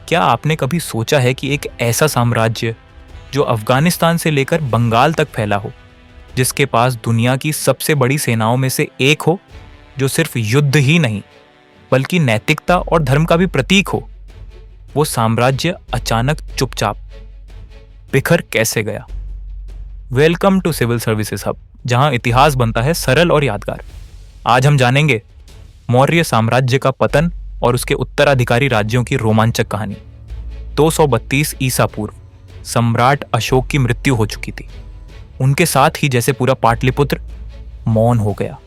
क्या आपने कभी सोचा है कि एक ऐसा साम्राज्य जो अफगानिस्तान से लेकर बंगाल तक फैला हो, जिसके पास दुनिया की सबसे बड़ी सेनाओं में से एक हो, जो सिर्फ युद्ध ही नहीं बल्कि नैतिकता और धर्म का भी प्रतीक हो, वो साम्राज्य अचानक चुपचाप बिखर कैसे गया? Welcome to civil services hub, जहां इतिहास बनता है सरल और यादगार। आज हम जानेंगे मौर्य साम्राज्य का पतन और उसके उत्तराधिकारी राज्यों की रोमांचक कहानी। 232 ईसा पूर्व सम्राट अशोक की मृत्यु हो चुकी थी। उनके साथ ही जैसे पूरा पाटलिपुत्र मौन हो गया।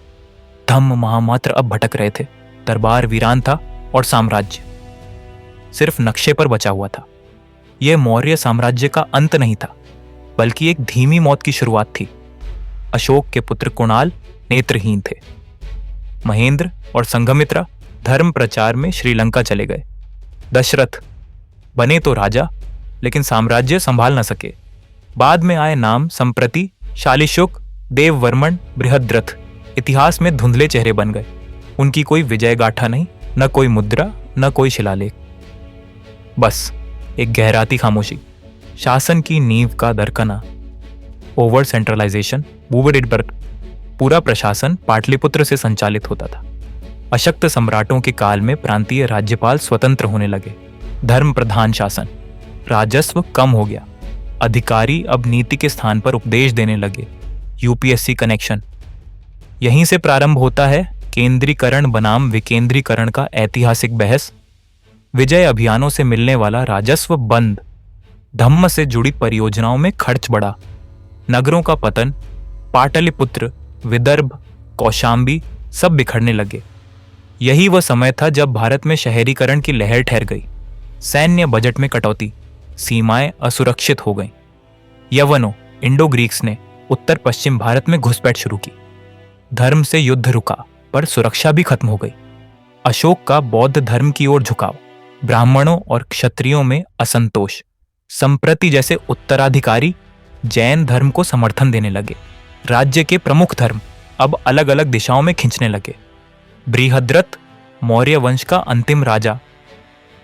धम्म महामात्र अब भटक रहे थे। दरबार वीरान था और साम्राज्य सिर्फ नक्शे पर बचा हुआ था। यह मौर्य साम्राज्य का अंत नहीं था, बल्कि एक धीमी मौत की शुरुआत थी। अशोक के पुत्र कुणाल नेत्रहीन थे। महेंद्र और संघमित्रा धर्म प्रचार में श्रीलंका चले गए। दशरथ बने तो राजा, लेकिन साम्राज्य संभाल न सके। बाद में आए नाम संप्रति, शालिशुक, देववर्मन, बृहद्रथ इतिहास में धुंधले चेहरे बन गए। उनकी कोई विजय गाथा नहीं, न कोई मुद्रा, न कोई शिलालेख। बस एक गहराती खामोशी। शासन की नींव का दरकना, ओवर सेंट्रलाइजेशन, भूविडिडबर्ग। पूरा प्रशासन पाटलिपुत्र से संचालित होता था। अशक्त सम्राटों के काल में प्रांतीय राज्यपाल स्वतंत्र होने लगे। धर्म प्रधान शासन, राजस्व कम हो गया। अधिकारी अब नीति के स्थान पर उपदेश देने लगे। UPSC connection. यहीं से प्रारंभ होता है केंद्रीकरण बनाम विकेंद्रीकरण का ऐतिहासिक बहस। विजय अभियानों से मिलने वाला राजस्व बंद, धम्म से जुड़ी परियोजनाओं में खर्च बढ़ा, नगरों का पतन, पाटलिपुत्र, विदर्भ, कौशांबी सब बिखरने लगे। यही वह समय था जब भारत में शहरीकरण की लहर ठहर गई। सैन्य बजट में कटौती, सीमाएं असुरक्षित हो गईं। यवनों, इंडो ग्रीक्स ने उत्तर पश्चिम भारत में घुसपैठ शुरू की। धर्म से युद्ध रुका, पर सुरक्षा भी खत्म हो गई। अशोक का बौद्ध धर्म की ओर झुकाव, ब्राह्मणों और क्षत्रियों में असंतोष। संप्रति जैसे उत्तराधिकारी जैन धर्म को समर्थन देने लगे। राज्य के प्रमुख धर्म अब अलग अलग दिशाओं में खिंचने लगे। बृहद्रथ मौर्य वंश का अंतिम राजा,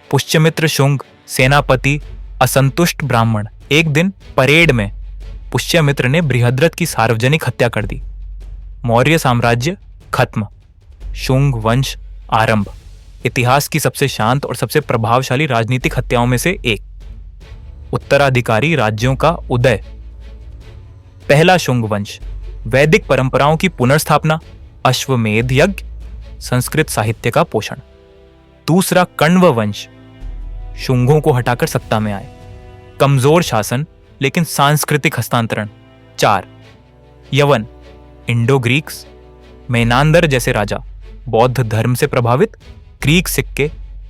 पुष्यमित्र शुंग सेनापति, असंतुष्ट ब्राह्मण। एक दिन परेड में पुष्यमित्र ने बृहद्रथ की सार्वजनिक हत्या कर दी। मौर्य साम्राज्य खत्म, शुंग वंश आरंभ। इतिहास की सबसे शांत और सबसे प्रभावशाली राजनीतिक हत्याओं में से एक। उत्तराधिकारी राज्यों का उदय। पहला शुंग वंश, वैदिक परंपराओं की पुनर्स्थापना, अश्वमेध यज्ञ, संस्कृत साहित्य का पोषण। दूसरा कण्व वंश, शुंगों को हटाकर सत्ता में आए। कमजोर शासन लेकिन सांस्कृतिक हस्तांतरण। 4 यवन, इंडो ग्रीक्स, मेनांदर जैसे राजा, बौद्ध धर्म से प्रभावित। ग्रीक सिक्के,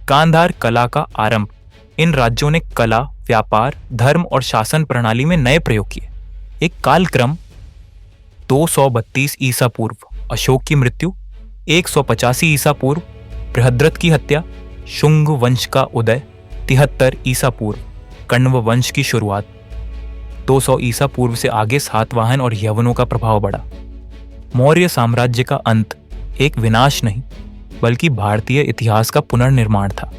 गांधार कला का आरंभ। इन राज्यों ने कला, व्यापार, धर्म और शासन प्रणाली में नए प्रयोग किए। एक कालक्रम। 232 ईसा पूर्व अशोक की मृत्यु, 185 ईसा पूर्व बृहद्रथ की हत्या, शुंग वंश का उदय, 73 ईसा पूर्व कण्व वंश की शुरुआत। 200 ईसा पूर्व से आगे सातवाहन और यवनों का प्रभाव बढ़ा। मौर्य साम्राज्य का अंत एक विनाश नहीं, बल्कि भारतीय इतिहास का पुनर्निर्माण था।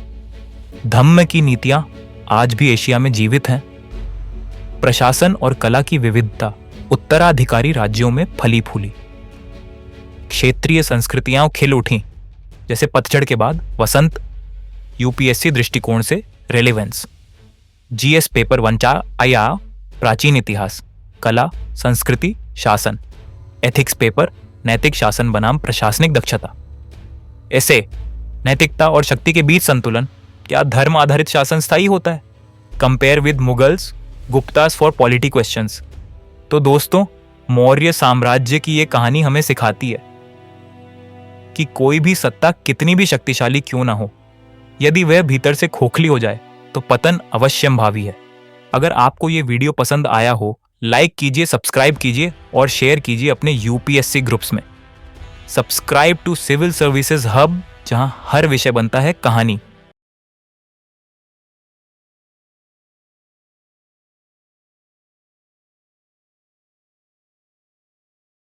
धम्म की नीतियां आज भी एशिया में जीवित हैं। प्रशासन और कला की विविधता उत्तराधिकारी राज्यों में फली फूली। क्षेत्रीय संस्कृतियां खिल उठी, जैसे पतझड़ के बाद वसंत। यूपीएससी दृष्टिकोण से रेलेवेंस। जीएस पेपर 1 आया प्राचीन इतिहास, कला, संस्कृति, शासन। एथिक्स पेपर नैतिक शासन बनाम प्रशासनिक दक्षता। ऐसे नैतिकता और शक्ति के बीच संतुलन। क्या धर्म आधारित शासन स्थायी होता है? Compare with Mughals, Guptas for polity questions. तो दोस्तों, मौर्य साम्राज्य की यह कहानी हमें सिखाती है कि कोई भी सत्ता कितनी भी शक्तिशाली क्यों ना हो, यदि वह भीतर से खोखली हो जाए तो पतन अवश्यंभावी है। अगर आपको ये वीडियो पसंद आया हो, लाइक कीजिए, सब्सक्राइब कीजिए और शेयर कीजिए अपने यूपीएससी ग्रुप्स में। Subscribe to civil services hub, जहां हर विषय बनता है कहानी।